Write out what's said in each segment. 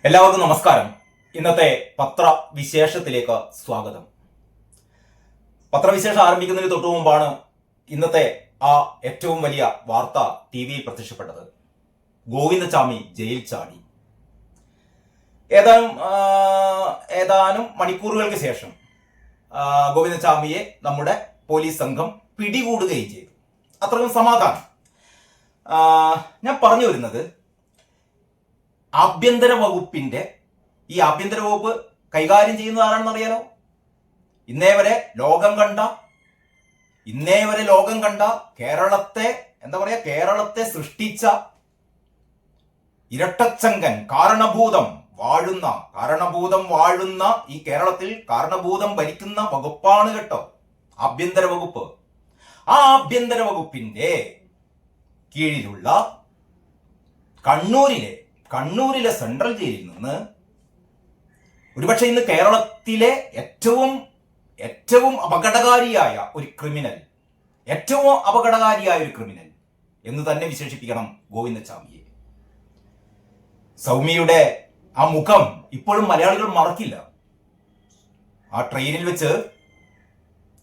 എല്ലാവർക്കും നമസ്കാരം. ഇന്നത്തെ പത്രവിശേഷത്തിലേക്ക് സ്വാഗതം. പത്രവിശേഷം ആരംഭിക്കുന്നതിന് തൊട്ടു മുമ്പാണ് ഇന്നത്തെ ആ ഏറ്റവും വലിയ വാർത്ത ടിവിയിൽ പ്രത്യക്ഷപ്പെട്ടത്. ഗോവിന്ദചാമി ജയിൽ ചാടി. ഏതാനും മണിക്കൂറുകൾക്ക് ശേഷം ഗോവിന്ദചാമിയെ നമ്മുടെ പോലീസ് സംഘം പിടികൂടുകയും ചെയ്തു. അത്രയും സമാധാനം. ഞാൻ പറഞ്ഞു വരുന്നത്, ആഭ്യന്തര വകുപ്പിന്റെ ഈ ആഭ്യന്തര വകുപ്പ് കൈകാര്യം ചെയ്യുന്നത് ആരാണെന്ന് അറിയാലോ? ഇന്നേ വരെ ലോകം കണ്ട കേരളത്തെ സൃഷ്ടിച്ച ഇരട്ടച്ചങ്കൻ കാരണഭൂതം വാഴുന്ന ഈ കേരളത്തിൽ കാരണഭൂതം ഭരിക്കുന്ന വകുപ്പാണ് കേട്ടോ ആഭ്യന്തര വകുപ്പ്. ആ ആഭ്യന്തര വകുപ്പിന്റെ കീഴിലുള്ള കണ്ണൂരിലെ സെൻട്രൽ ജയിലിൽ നിന്ന് ഒരുപക്ഷെ ഇന്ന് കേരളത്തിലെ ഏറ്റവും അപകടകാരിയായ ഒരു ക്രിമിനൽ എന്ന് തന്നെ വിശേഷിപ്പിക്കണം ഗോവിന്ദചാമിയെ. സൗമ്യയുടെ ആ മുഖം ഇപ്പോഴും മലയാളികൾ മറക്കില്ല. ആ ട്രെയിനിൽ വെച്ച്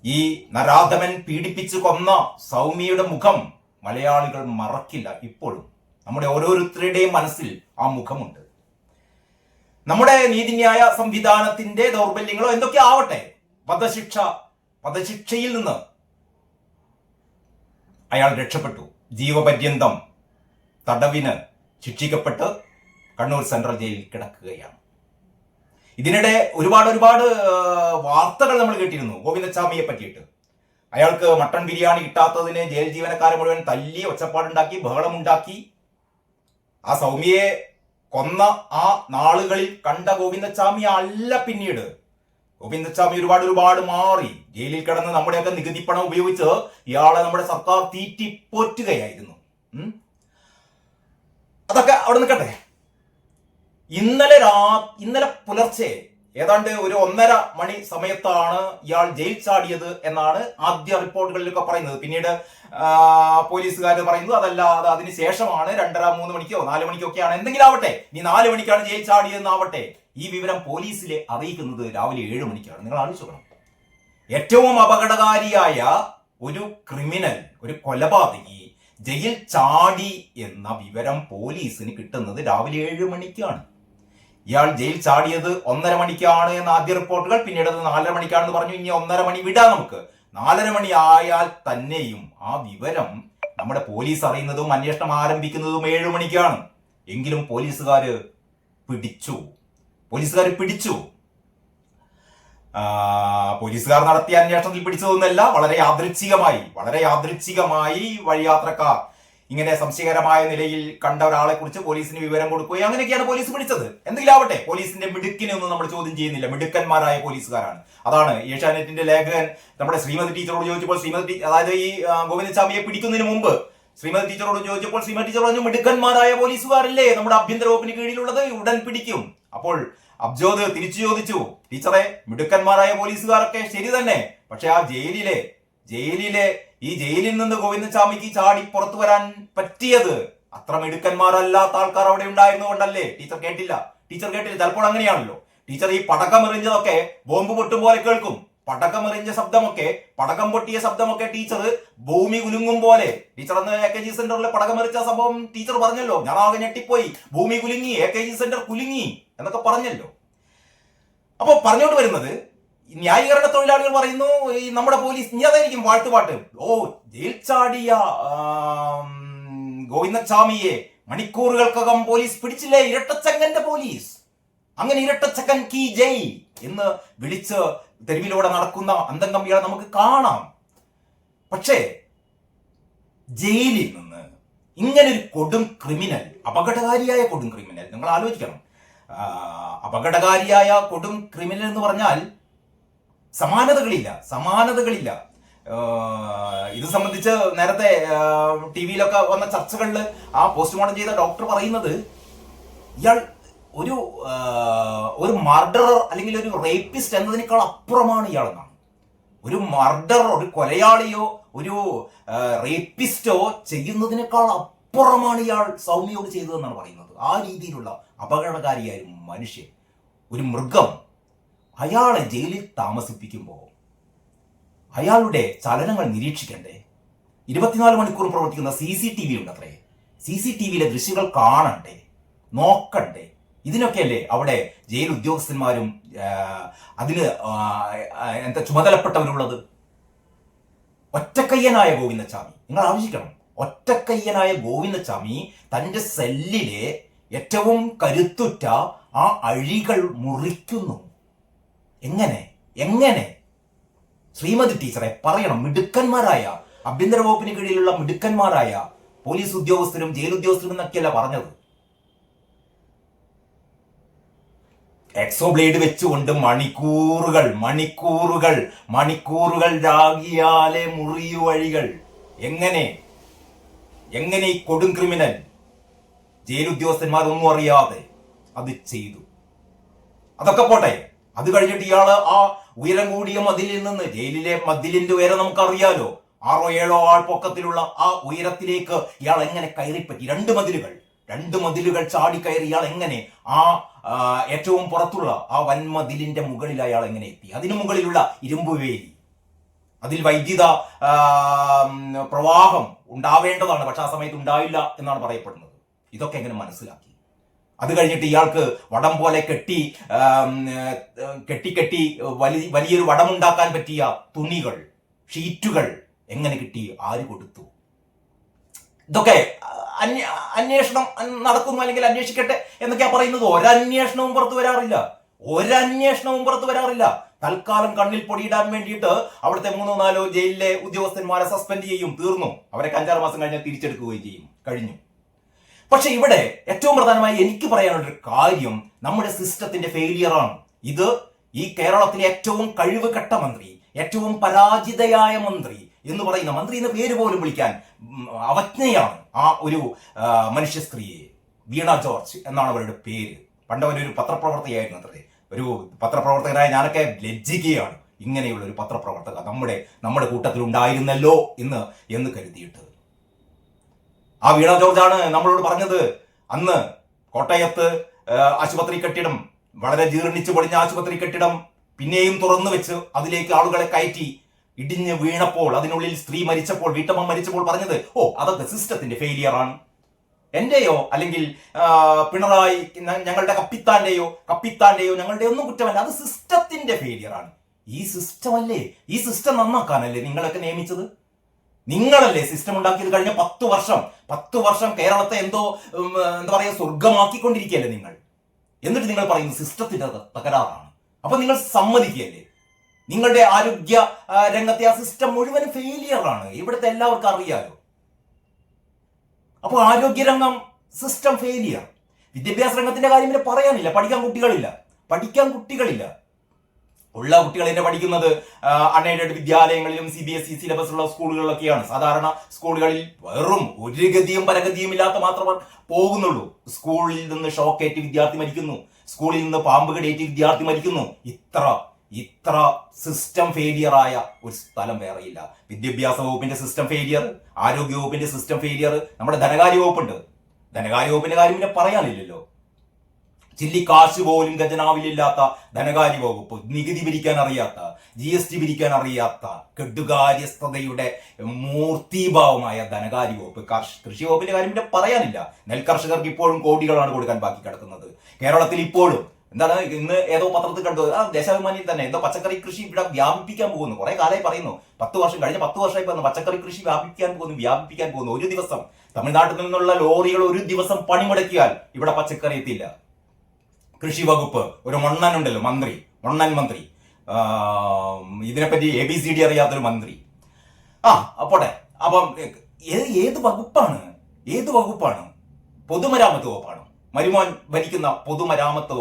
ഈ നരാധമൻ പീഡിപ്പിച്ചു കൊന്ന സൗമ്യയുടെ മുഖം മലയാളികൾ മറക്കില്ല. ഇപ്പോഴും നമ്മുടെ ഓരോരുത്തരുടെയും മനസ്സിൽ ആ മുഖമുണ്ട്. നമ്മുടെ നീതിന്യായ സംവിധാനത്തിന്റെ ദൗർബല്യങ്ങളോ എന്തൊക്കെ ആവട്ടെ, വധശിക്ഷയിൽ നിന്ന് അയാൾ രക്ഷപ്പെട്ടു. ജീവപര്യന്തം തടവിന് ശിക്ഷിക്കപ്പെട്ട് കണ്ണൂർ സെൻട്രൽ ജയിലിൽ കിടക്കുകയാണ്. ഇതിനിടെ ഒരുപാട് വാർത്തകൾ നമ്മൾ കേട്ടിരുന്നു ഗോവിന്ദചാമിയെ പറ്റിയിട്ട്. അയാൾക്ക് മട്ടൺ ബിരിയാണി കിട്ടാത്തതിന് ജയിൽ ജീവനക്കാരെ മുഴുവൻ തല്ലി ഒച്ചപ്പാടുണ്ടാക്കി ബഹളമുണ്ടാക്കി. ആ സൗമ്യയെ കൊന്ന ആ നാളുകളിൽ കണ്ട ഗോവിന്ദചാമി അല്ല. പിന്നീട് ഗോവിന്ദചാമി ഒരുപാട് മാറി. ജയിലിൽ കിടന്ന് നമ്മുടെയൊക്കെ നികുതി പണം ഉപയോഗിച്ച് ഇയാളെ നമ്മുടെ സർക്കാർ തീറ്റിപ്പോറ്റുകയായിരുന്നു. അതൊക്കെ അവിടെ നിൽക്കട്ടെ. ഇന്നലെ പുലർച്ചെ ഏതാണ്ട് ഒരു 1:30 മണി സമയത്താണ് ഇയാൾ ജയിൽ ചാടിയത് എന്നാണ് ആദ്യ റിപ്പോർട്ടുകളിലൊക്കെ പറയുന്നത്. പിന്നീട് പോലീസുകാർ പറയുന്നത് അതല്ല, അത് അതിനുശേഷമാണ് 2:30, 3 മണിക്കോ 4 മണിക്കൊക്കെയാണ്. എന്തെങ്കിലും ആവട്ടെ, നീ 4 മണിക്കാണ് ജയിൽ ചാടിയതെന്നാവട്ടെ, ഈ വിവരം പോലീസിലെ അറിയിക്കുന്നത് രാവിലെ 7 മണിക്കാണ്. നിങ്ങൾ ആലോചിക്കണം. ഏറ്റവും അപകടകാരിയായ ഒരു ക്രിമിനൽ, ഒരു കൊലപാതകി ജയിൽ ചാടി എന്ന വിവരം പോലീസിന് കിട്ടുന്നത് രാവിലെ 7 മണിക്കാണ്. ഇയാൾ ജയിൽ ചാടിയത് 1:30 മണിക്കാണ് എന്ന ആദ്യ റിപ്പോർട്ടുകൾ. പിന്നീട് അത് 4:30 മണിക്കാണെന്ന് പറഞ്ഞു. ഇനി 1:30 മണി വിടാം നമുക്ക്. 4:30 മണി ആയാൽ തന്നെയും ആ വിവരം നമ്മുടെ പോലീസ് അറിയുന്നതും അന്വേഷണം ആരംഭിക്കുന്നതും 7 മണിക്കാണ്. എങ്കിലും പോലീസുകാര് പിടിച്ചു. പോലീസുകാർ നടത്തിയ അന്വേഷണത്തിൽ പിടിച്ചതൊന്നല്ല, വളരെ യാദൃച്ഛികമായി വഴിയാത്രക്കാർ ഇങ്ങനെ സംശയകരമായ നിലയിൽ കണ്ട ഒരാളെ കുറിച്ച് പോലീസിന് വിവരം കൊടുക്കുകയും അങ്ങനെയൊക്കെയാണ് പോലീസ് പിടിച്ചത്. എന്തെങ്കിലും ആവട്ടെ, പോലീസിന്റെ മിടുക്കിനെ ഒന്നും നമ്മൾ ചോദ്യം ചെയ്യുന്നില്ല. മിടുക്കന്മാരായ പോലീസുകാരാണ്. അതാണ് ഏഷ്യാനെറ്റിന്റെ ലേഖകൻ നമ്മുടെ ശ്രീമതി ടീച്ചറോട് ചോദിച്ചപ്പോൾ അതായത് ഈ ഗോവിന്ദചാമിയെ പിടിക്കുന്നതിന് മുമ്പ് ശ്രീമതി ടീച്ചറോട് ചോദിച്ചപ്പോൾ ശ്രീമതി ടീച്ചർ പറഞ്ഞു, മിടുക്കന്മാരായ പോലീസുകാരല്ലേ നമ്മുടെ ആഭ്യന്തര വകുപ്പിന് കീഴിലുള്ളത്, ഉടൻ പിടിക്കും. അപ്പോൾ അബ്ജോദ് തിരിച്ചു ചോദിച്ചു, ടീച്ചറെ മിടുക്കന്മാരായ പോലീസുകാരൊക്കെ ശരി തന്നെ, പക്ഷെ ആ ജയിലിൽ നിന്ന് ഗോവിന്ദചാമിക്ക് ചാടി പുറത്തു വരാൻ പറ്റിയത് അത്ര മിടുക്കന്മാരല്ലാത്ത ആൾക്കാർ അവിടെ ഉണ്ടായിരുന്നുകൊണ്ടല്ലേ? ടീച്ചർ കേട്ടില്ല. ചിലപ്പോൾ അങ്ങനെയാണല്ലോ. ടീച്ചർ ഈ പടക്കമെറിഞ്ഞതൊക്കെ ബോംബ് പൊട്ടും പോലെ കേൾക്കും. പടക്കം പൊട്ടിയ ശബ്ദമൊക്കെ ടീച്ചർ ഭൂമി കുലുങ്ങും പോലെ. ടീച്ചർ അന്ന് AKG സെന്ററിൽ പടക്കമെറിച്ച സംഭവം ടീച്ചർ പറഞ്ഞല്ലോ. ഞാൻ ആകെ ഞെട്ടിപ്പോയി. ഭൂമി കുലുങ്ങി, AKG സെന്റർ കുലുങ്ങി എന്നൊക്കെ പറഞ്ഞല്ലോ. അപ്പൊ പറഞ്ഞോണ്ട് വരുന്നത്, ന്യായീകരണ തൊഴിലാളികൾ പറയുന്നു ഈ നമ്മുടെ പോലീസ് ഇനി അതായിരിക്കും വാഴ്ത്തുപാട്ട്. ജയിൽ ചാടിയ ഗോവിന്ദചാമിയെ മണിക്കൂറുകൾക്കകം പോലീസ് പിടിച്ചില്ലേ, ഇരട്ടച്ചങ്കന്റെ പോലീസ്. അങ്ങനെ ഇരട്ടച്ചക്കൻ കി ജയ് എന്ന് വിളിച്ച് തെരുവിലൂടെ നടക്കുന്ന അന്തംഗമ്പികളെ നമുക്ക് കാണാം. പക്ഷേ ജയിലിൽ നിന്ന് ഇങ്ങനൊരു അപകടകാരിയായ കൊടും ക്രിമിനൽ, നിങ്ങൾ ആലോചിക്കണം. അപകടകാരിയായ കൊടും ക്രിമിനൽ എന്ന് പറഞ്ഞാൽ സമാനതകളില്ല. ഇത് സംബന്ധിച്ച് നേരത്തെ ടിവിയിലൊക്കെ വന്ന ചർച്ചകളിൽ ആ പോസ്റ്റ്മോർട്ടം ചെയ്ത ഡോക്ടർ പറയുന്നത്, ഇയാൾ ഒരു മർഡറർ അല്ലെങ്കിൽ ഒരു റേപ്പിസ്റ്റ് എന്നതിനേക്കാൾ അപ്പുറമാണ് ഇയാളെന്നാണ്. ഒരു കൊലയാളിയോ ഒരു റേപ്പിസ്റ്റോ ചെയ്യുന്നതിനേക്കാൾ അതിനപ്പുറമാണ് ഇയാൾ സൗമ്യയോട് ചെയ്തതെന്നാണ് പറയുന്നത്. ആ രീതിയിലുള്ള അപകടകാരിയായ മനുഷ്യൻ, ഒരു മൃഗം, അയാളെ ജയിലിൽ താമസിപ്പിക്കുമ്പോൾ അയാളുടെ ചലനങ്ങൾ നിരീക്ഷിക്കണ്ടേ? 24 മണിക്കൂർ പ്രവർത്തിക്കുന്ന CCTV ഉണ്ട് അത്രേ. CCTVയിലെ ദൃശ്യങ്ങൾ കാണണ്ടേ, നോക്കണ്ടേ? ഇതിനൊക്കെയല്ലേ അവിടെ ജയിൽ ഉദ്യോഗസ്ഥന്മാരും അതിന് ചുമതലപ്പെട്ടവരുള്ളത്. ഒറ്റക്കയ്യനായ ഗോവിന്ദച്ചാമി, നിങ്ങൾ ആലോചിക്കണം, ഒറ്റക്കയ്യനായ ഗോവിന്ദച്ചാമി തന്റെ സെല്ലിലെ ഏറ്റവും കരുത്തുറ്റ ആ അഴികൾ മുറിക്കുന്നു. എങ്ങനെ എങ്ങനെ ശ്രീമതി ടീച്ചറെ പറയണം. മിടുക്കന്മാരായ ആഭ്യന്തര വകുപ്പിന് കീഴിലുള്ള മിടുക്കന്മാരായ പോലീസ് ഉദ്യോഗസ്ഥരും ജയിൽ ഉദ്യോഗസ്ഥരും എന്നൊക്കെയല്ല പറഞ്ഞത്. എക്സോബ്ലേഡ് വെച്ചുകൊണ്ട് മണിക്കൂറുകൾ മണിക്കൂറുകൾ മണിക്കൂറുകൾ രാഗിയാലെ മുറിയു വഴികൾ. എങ്ങനെ എങ്ങനെ ഈ കൊടും ക്രിമിനൽ ജയിൽ ഉദ്യോഗസ്ഥന്മാരൊന്നും അറിയാതെ അത് ചെയ്തു? അതൊക്കെ പോട്ടെ, അത് കഴിഞ്ഞിട്ട് ഇയാള് ആ ഉയരം കൂടിയ മതിലിൽ നിന്ന്, ജയിലിലെ മതിലിന്റെ ഉയരം നമുക്കറിയാലോ, 6-7 ആൾ പൊക്കത്തിലുള്ള ആ ഉയരത്തിലേക്ക് ഇയാൾ എങ്ങനെ കയറിപ്പറ്റി? രണ്ട് മതിലുകൾ ചാടിക്കയറി ഇയാൾ എങ്ങനെ ആ ഏറ്റവും പുറത്തുള്ള ആ വൻമതിലിന്റെ മുകളിൽ അയാൾ എങ്ങനെ എത്തി? അതിനു മുകളിലുള്ള ഇരുമ്പ് വേലി, അതിൽ വൈദ്യുത പ്രവാഹം ഉണ്ടാവേണ്ടതാണ്, പക്ഷെ ആ സമയത്ത് ഉണ്ടായില്ല എന്നാണ് പറയപ്പെടുന്നത്. ഇതൊക്കെ എങ്ങനെ മനസ്സിലാക്കി? അത് കഴിഞ്ഞിട്ട് ഇയാൾക്ക് വടം പോലെ കെട്ടി വലിയൊരു വടമുണ്ടാക്കാൻ പറ്റിയ തുണികൾ, ഷീറ്റുകൾ എങ്ങനെ കിട്ടി? ആര് കൊടുത്തു? ഇതൊക്കെ അന്വേഷണം നടക്കുന്നു, അല്ലെങ്കിൽ അന്വേഷിക്കട്ടെ എന്നൊക്കെയാ പറയുന്നത്. ഒരന്വേഷണവും പുറത്തു വരാറില്ല. തൽക്കാലം കണ്ണിൽ പൊടിയിടാൻ വേണ്ടിയിട്ട് അവിടുത്തെ 3-4 ജയിലിലെ ഉദ്യോഗസ്ഥന്മാരെ സസ്പെൻഡ് ചെയ്യും, തീർന്നു. അവരെ 5-6 മാസം കഴിഞ്ഞാൽ തിരിച്ചെടുക്കുകയും ചെയ്യും, കഴിഞ്ഞു. പക്ഷെ ഇവിടെ ഏറ്റവും പ്രധാനമായി എനിക്ക് പറയാനുള്ളൊരു കാര്യം നമ്മുടെ സിസ്റ്റത്തിന്റെ ഫെയിലിയറാണ് ഇത്. ഈ കേരളത്തിലെ ഏറ്റവും കഴിവുകെട്ട മന്ത്രി, ഏറ്റവും പരാജിതയായ മന്ത്രി എന്ന് പറയുന്ന, മന്ത്രി എന്ന പേര് പോലും വിളിക്കാൻ അവജ്ഞയാണ് ആ ഒരു മനുഷ്യ സ്ത്രീയെ. വീണ ജോർജ് എന്നാണ് അവരുടെ പേര്. പണ്ടവരൊരു പത്രപ്രവർത്തകയായിരുന്നു അത്രേ. ഒരു പത്രപ്രവർത്തകനായ ഞാനൊക്കെ ലജ്ജിക്കുകയാണ്, ഇങ്ങനെയുള്ള ഒരു പത്രപ്രവർത്തക നമ്മുടെ കൂട്ടത്തിൽ ഉണ്ടായിരുന്നല്ലോ എന്ന് കരുതിയിട്ട്. ആ വീണ ജോർജാണ് നമ്മളോട് പറഞ്ഞത് അന്ന് കോട്ടയത്ത് ആശുപത്രി കെട്ടിടം, വളരെ ജീർണിച്ചു പൊളിഞ്ഞ ആശുപത്രി കെട്ടിടം പിന്നെയും തുറന്നു വെച്ച് അതിലേക്ക് ആളുകളെ കയറ്റി ഇടിഞ്ഞ് വീണപ്പോൾ, അതിനുള്ളിൽ സ്ത്രീ മരിച്ചപ്പോൾ, വീട്ടമ്മ മരിച്ചപ്പോൾ പറഞ്ഞത്, അതൊക്കെ സിസ്റ്റത്തിന്റെ ഫെയിലിയർ ആണ്. എന്റെയോ അല്ലെങ്കിൽ പിണറായി ഞങ്ങളുടെ കപ്പിത്താന്റെയോ ഞങ്ങളുടെ ഒന്നും കുറ്റമല്ല, അത് സിസ്റ്റത്തിന്റെ ഫെയിലിയർ ആണ്. ഈ സിസ്റ്റം അല്ലേ, ഈ സിസ്റ്റം നന്നാക്കാനല്ലേ നിങ്ങളൊക്കെ നിയമിച്ചത്? നിങ്ങളല്ലേ സിസ്റ്റം ഉണ്ടാക്കിയത്? കഴിഞ്ഞ 10 വർഷം കേരളത്തെ എന്താ പറയുക, സ്വർഗമാക്കിക്കൊണ്ടിരിക്കുകയല്ലേ നിങ്ങൾ. എന്നിട്ട് നിങ്ങൾ പറയുന്നു സിസ്റ്റത്തിന്റെ തകരാറാണ്. അപ്പൊ നിങ്ങൾ സമ്മതിക്കുകയല്ലേ നിങ്ങളുടെ ആരോഗ്യ രംഗത്തെ ആ സിസ്റ്റം മുഴുവൻ ഫെയിലിയർ ആണ്? ഇവിടുത്തെ എല്ലാവർക്കും അറിയാലോ. അപ്പോൾ ആരോഗ്യരംഗം സിസ്റ്റം ഫെയിലിയർ. വിദ്യാഭ്യാസ രംഗത്തിന്റെ കാര്യം പിന്നെ പറയാനില്ല. പഠിക്കാൻ കുട്ടികളില്ല. ഉള്ള കുട്ടികൾ തന്നെ പഠിക്കുന്നത് അൺഎയ്ഡഡ് വിദ്യാലയങ്ങളിലും CBSE സിലബസുള്ള സ്കൂളുകളിലൊക്കെയാണ്. സാധാരണ സ്കൂളുകളിൽ വെറും ഒരു ഗതിയും പരഗതിയും ഇല്ലാത്ത മാത്രമേ പോകുന്നുള്ളൂ. സ്കൂളിൽ നിന്ന് ഷോക്കേറ്റ് വിദ്യാർത്ഥി മരിക്കുന്നു, സ്കൂളിൽ നിന്ന് പാമ്പ് കടിയേറ്റ് വിദ്യാർത്ഥി മരിക്കുന്നു. ഇത്ര സിസ്റ്റം ഫെയിലിയർ ആയ ഒരു സ്ഥലം വേറെയില്ല. വിദ്യാഭ്യാസ വകുപ്പിന്റെ സിസ്റ്റം ഫെയിലിയർ, ആരോഗ്യ വകുപ്പിന്റെ സിസ്റ്റം ഫെയിലിയർ, നമ്മുടെ ധനകാര്യ വകുപ്പുണ്ട്. ധനകാര്യ വകുപ്പിന്റെ കാര്യം പിന്നെ പറയാനില്ലല്ലോ. ചില്ലിക്കാശ് പോലും ഖജനാവിലില്ലാത്ത ധനകാര്യ വകുപ്പ്, നികുതി പിരിക്കാൻ അറിയാത്ത, GST പിരിക്കാൻ അറിയാത്ത കെടുകാര്യസ്ഥതയുടെ മൂർത്തിഭാവമായ ധനകാര്യ വകുപ്പ്. കൃഷി വകുപ്പിന്റെ കാര്യം പിന്നെ പറയാനില്ല. നെൽകർഷകർക്ക് ഇപ്പോഴും കോടികളാണ് കൊടുക്കാൻ ബാക്കി കിടക്കുന്നത്. കേരളത്തിൽ ഇപ്പോഴും എന്താണ്, ഇന്ന് ഏതോ പത്രത്തിൽ കണ്ടു, ദേശാഭിമാനിയിൽ തന്നെ എന്തോ പച്ചക്കറി കൃഷി ഇവിടെ വ്യാപിപ്പിക്കാൻ പോകുന്നു. കുറെ കാലമായി പറയുന്നു, കഴിഞ്ഞ 10 വർഷമായി പറയുന്നു പച്ചക്കറി കൃഷി വ്യാപിപ്പിക്കാൻ പോകുന്നു. ഒരു ദിവസം തമിഴ്നാട്ടിൽ നിന്നുള്ള ലോറികൾ ഒരു ദിവസം പണിമുടക്കിയാൽ ഇവിടെ പച്ചക്കറി എത്തില്ല. കൃഷി വകുപ്പ് ഒരു മണ്ണനുണ്ടല്ലോ, മണ്ണൻ മന്ത്രി, ഇതിനെപ്പറ്റി ABCD അറിയാത്തൊരു മന്ത്രി. അപ്പോട്ടെ, അപ്പം ഏത് വകുപ്പാണ്? പൊതുമരാമത്ത് വകുപ്പാണ്. മരുമോൻ ഭരിക്കുന്ന പൊതുമരാമത്ത്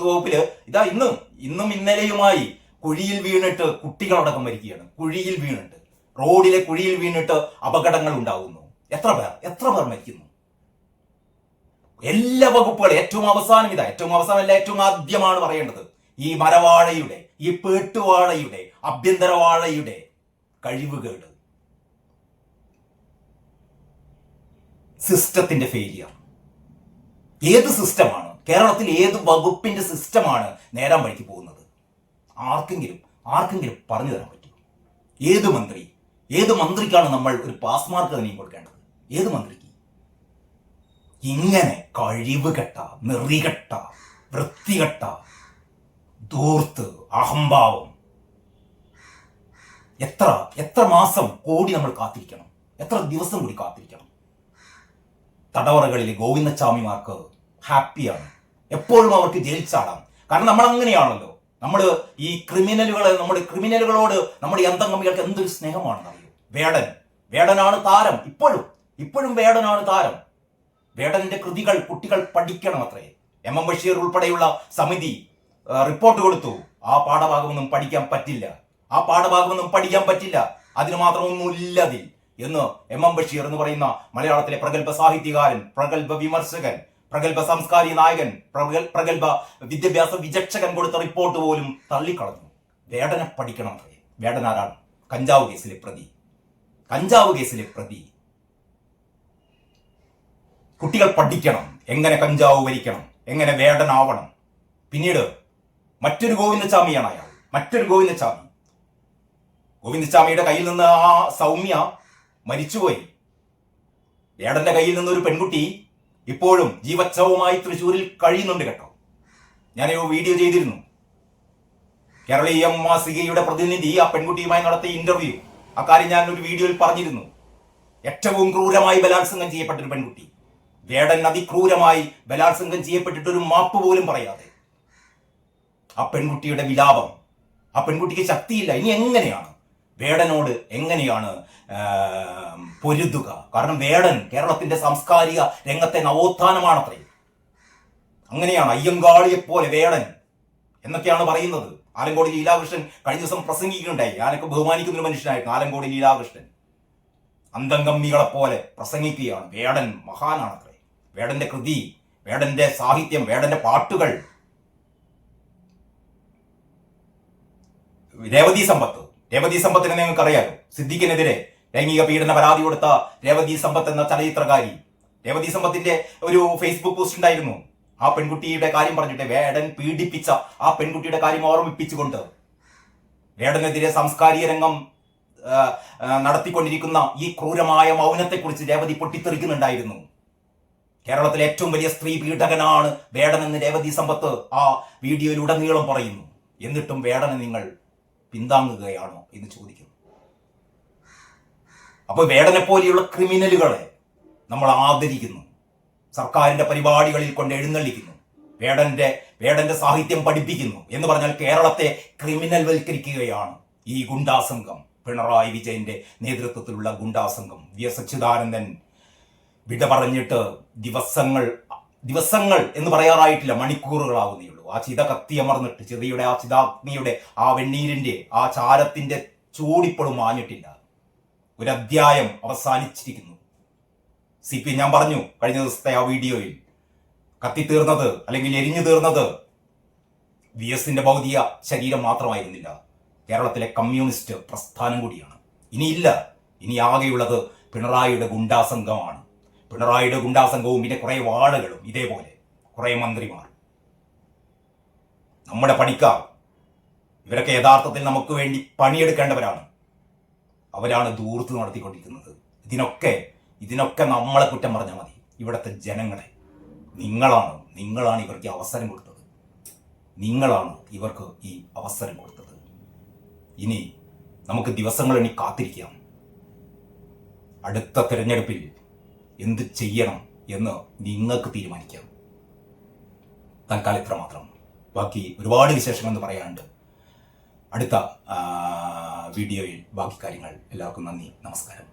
വകുപ്പില് ഇതാ ഇന്നും ഇന്നലെയുമായി കുഴിയിൽ വീണിട്ട് കുട്ടികളടക്കം മരിക്കുകയാണ്. റോഡിലെ കുഴിയിൽ വീണിട്ട് അപകടങ്ങൾ ഉണ്ടാകുന്നു. എത്ര പേർ മരിക്കുന്നു? എല്ലാ വകുപ്പുകളും ഏറ്റവും ആദ്യമാണ് പറയേണ്ടത് ഈ മരവാഴയുടെ, ഈ പേട്ടുവാഴയുടെ, ആഭ്യന്തരവാഴയുടെ കഴിവുകേട്. സിസ്റ്റത്തിന്റെ ഫെയിലിയർ. ഏത് സിസ്റ്റമാണ് കേരളത്തിൽ, ഏത് വകുപ്പിന്റെ സിസ്റ്റമാണ് നേരാൻ വഴിക്ക് പോകുന്നത്? ആർക്കെങ്കിലും പറഞ്ഞു തരാൻ പറ്റുമോ? ഏത് മന്ത്രിക്കാണ് നമ്മൾ ഒരു പാസ് മാർക്ക് തന്നെയും കൊടുക്കേണ്ടത്? ഏത് മന്ത്രിക്ക്? ഇങ്ങനെ കഴിവുകെട്ട, നെറികെട്ട, വൃത്തികെട്ട, ധൂർത്ത്, അഹംഭാവം എത്ര മാസം കോടി നമ്മൾ കാത്തിരിക്കണം? എത്ര ദിവസം കൂടി കാത്തിരിക്കണം? തടവറകളിലെ ഗോവിന്ദച്ചാമിമാർക്ക് ഹാപ്പിയാണ്, എപ്പോഴും അവർക്ക് ജയിൽ ചാടാം. കാരണം നമ്മൾ അങ്ങനെയാണല്ലോ. ഈ ക്രിമിനലുകളോട് നമ്മുടെ അന്തംഗമികൾക്ക് എന്തൊരു സ്നേഹമാണെന്ന് അറിയോ? വേടനാണ് താരം. ഇപ്പോഴും വേടനാണ് താരം. വേടന്റെ കൃതികൾ കുട്ടികൾ പഠിക്കണം അത്രേ. എം ബഷീർ ഉൾപ്പെടെയുള്ള സമിതി റിപ്പോർട്ട് കൊടുത്തു. ആ പാഠഭാഗമൊന്നും പഠിക്കാൻ പറ്റില്ല, അതിന് മാത്രമൊന്നുമില്ല അതിൽ എന്ന് എം ബഷീർ എന്ന് പറയുന്ന മലയാളത്തിലെ പ്രഗത്ഭ സാഹിത്യകാരൻ, പ്രഗത്ഭ വിമർശകൻ, പ്രഗത്ഭ സംസ്കാരിക നായകൻ, പ്രഗത്ഭ വിദ്യാഭ്യാസ വിചക്ഷകൻ കൊടുത്ത റിപ്പോർട്ട് പോലും തള്ളിക്കളഞ്ഞു. വേടനെ പഠിക്കണം അത്രേ. വേടൻ ആരാണ്? കഞ്ചാവ് കേസിലെ പ്രതി. കുട്ടികൾ പഠിക്കണം എങ്ങനെ കഞ്ചാവ് വലിക്കണം, എങ്ങനെ വേടനാവണം. പിന്നീട് മറ്റൊരു ഗോവിന്ദച്ചാമിയാണ് അയാൾ. ഗോവിന്ദച്ചാമിയുടെ കയ്യിൽ നിന്ന് ആ സൗമ്യ മരിച്ചുപോയി. വേടന്റെ കയ്യിൽ നിന്ന് ഒരു പെൺകുട്ടി ഇപ്പോഴും ജീവച്ഛവമായി തൃശ്ശൂരിൽ കഴിയുന്നുണ്ട് കേട്ടോ. ഞാനൊരു വീഡിയോ ചെയ്തിരുന്നു. കേരളീയം മാസികയുടെ പ്രതിനിധി ആ പെൺകുട്ടിയുമായി നടത്തിയ ഇന്റർവ്യൂ, അക്കാര്യം ഞാൻ ഒരു വീഡിയോയിൽ പറഞ്ഞിരുന്നു. ഏറ്റവും ക്രൂരമായി ബലാത്സംഗം ചെയ്യപ്പെട്ടൊരു പെൺകുട്ടി. വേടൻ അതിക്രൂരമായി ബലാത്സംഗം ചെയ്യപ്പെട്ടിട്ടൊരു മാപ്പ് പോലും പറയാതെ ആ പെൺകുട്ടിയുടെ വിലാപം, ആ പെൺകുട്ടിക്ക് ശക്തിയില്ല. ഇനി വേടനോട് എങ്ങനെയാണ് പൊരുതുക? കാരണം വേടൻ കേരളത്തിന്റെ സാംസ്കാരിക രംഗത്തെ നവോത്ഥാനമാണത്രേ. അങ്ങനെയാണ് അയ്യങ്കാളിയെപ്പോലെ വേടൻ എന്നൊക്കെയാണ് പറയുന്നത്. ആലങ്കോട് ലീലാകൃഷ്ണൻ കഴിഞ്ഞ ദിവസം പ്രസംഗിക്കുകയുണ്ടായി. ഞാനൊക്കെ ബഹുമാനിക്കുന്ന ഒരു മനുഷ്യനായിരുന്നു ആലങ്കോട് ലീലാകൃഷ്ണൻ. അന്തംഗമ്മികളെപ്പോലെ പ്രസംഗിക്കുകയാണ്. വേടൻ മഹാനാണത്രേ. വേടന്റെ കൃതി, വേടന്റെ സാഹിത്യം, വേടന്റെ പാട്ടുകൾ. രേവതി സമ്പത്തിനെ നിങ്ങൾക്കറിയാലോ. സിദ്ദിഖിനെതിരെ ലൈംഗിക പീഡന പരാതി കൊടുത്ത രേവതി സമ്പത്ത് എന്ന ചലച്ചിത്രകാരി. രേവതി സമ്പത്തിന്റെ ഒരു ഫേസ്ബുക്ക് പോസ്റ്റ് ഉണ്ടായിരുന്നു. ആ പെൺകുട്ടിയുടെ കാര്യം പറഞ്ഞിട്ട്, വേടൻ പീഡിപ്പിച്ച ആ പെൺകുട്ടിയുടെ കാര്യം ഓർമ്മിപ്പിച്ചുകൊണ്ട് വേടനെതിരെ സാംസ്കാരിക രംഗം നടത്തിക്കൊണ്ടിരിക്കുന്ന ഈ ക്രൂരമായ മൗനത്തെക്കുറിച്ച് രേവതി പൊട്ടിത്തെറിക്കുന്നുണ്ടായിരുന്നു. കേരളത്തിലെ ഏറ്റവും വലിയ സ്ത്രീ പീഡകനാണ് വേടൻ എന്ന് രേവതി സമ്പത്ത് ആ വീഡിയോയിലുടനീളം പറയുന്നു. എന്നിട്ടും വേടനെ നിങ്ങൾ പിന്താങ്ങുകയാണോ എന്ന് ചോദിക്കുന്നു. അപ്പോൾ വേടനെ പോലെയുള്ള ക്രിമിനലുകളെ നമ്മൾ ആദരിക്കുന്നു, സർക്കാരിന്റെ പരിപാടികളിൽ കൊണ്ട് എഴുന്നള്ളിക്കുന്നു, വേടന്റെ സാഹിത്യം പഠിപ്പിക്കുന്നു എന്ന് പറഞ്ഞാൽ കേരളത്തെ ക്രിമിനൽ വൽക്കരിക്കുകയാണ് ഈ ഗുണ്ടാസംഘം. പിണറായി വിജയന്റെ നേതൃത്വത്തിലുള്ള ഗുണ്ടാസംഘം. വി.എസ്. അച്യുതാനന്ദൻ വിട പറഞ്ഞിട്ട് ദിവസങ്ങൾ എന്ന് പറയാറായിട്ടില്ല, മണിക്കൂറുകളാവുന്നേ ഉള്ളൂ. ആ ചിത കത്തിയമർന്നിട്ട് ചിതയുടെ ആ ചിതാഗ്നിയുടെ ആ വെണ്ണീരിന്റെ ആ ചാരത്തിന്റെ ചൂടിപ്പോഴും മാഞ്ഞിട്ടില്ല. ഒരു അധ്യായം അവസാനിച്ചിരിക്കുന്നു. ഞാൻ പറഞ്ഞു കഴിഞ്ഞ ദിവസത്തെ ആ വീഡിയോയിൽ, കത്തിത്തീർന്നത് അല്ലെങ്കിൽ എരിഞ്ഞു തീർന്നത് വി.എസിന്റെ ഭൗതിക ശരീരം മാത്രമായിരുന്നില്ല, കേരളത്തിലെ കമ്മ്യൂണിസ്റ്റ് പ്രസ്ഥാനം കൂടിയാണ്. ഇനി ആകെയുള്ളത് പിണറായിയുടെ ഗുണ്ടാസംഘമാണ്. പിണറായിയുടെ ഗുണ്ടാസംഘവും പിന്നെ കുറെ വാളുകളും, ഇതേപോലെ കുറെ മന്ത്രിമാർ, നമ്മുടെ പണിക്കാർ. ഇവരൊക്കെ യഥാർത്ഥത്തിൽ നമുക്ക് വേണ്ടി പണിയെടുക്കേണ്ടവരാണ്. അവരാണ് ധൂർത്ത് നടത്തിക്കൊണ്ടിരിക്കുന്നത്. ഇതിനൊക്കെ നമ്മളെ കുറ്റം പറഞ്ഞാൽ മതി. ഇവിടുത്തെ ജനങ്ങളെ നിങ്ങളാണ് ഇവർക്ക് അവസരം കൊടുത്തത്. ഇനി നമുക്ക് ദിവസങ്ങൾ എണ്ണി കാത്തിരിക്കാം. അടുത്ത തിരഞ്ഞെടുപ്പിൽ എന്ത് ചെയ്യണം എന്ന് നിങ്ങൾക്ക് തീരുമാനിക്കാം. തൽക്കാലം ഇത്ര മാത്രം. ബാക്കി ഒരുപാട് വിശേഷങ്ങളെന്ന് പറയാനുണ്ട്. അടുത്ത വീഡിയോയിൽ ബാക്കി കാര്യങ്ങൾ. എല്ലാവർക്കും നന്ദി, നമസ്കാരം.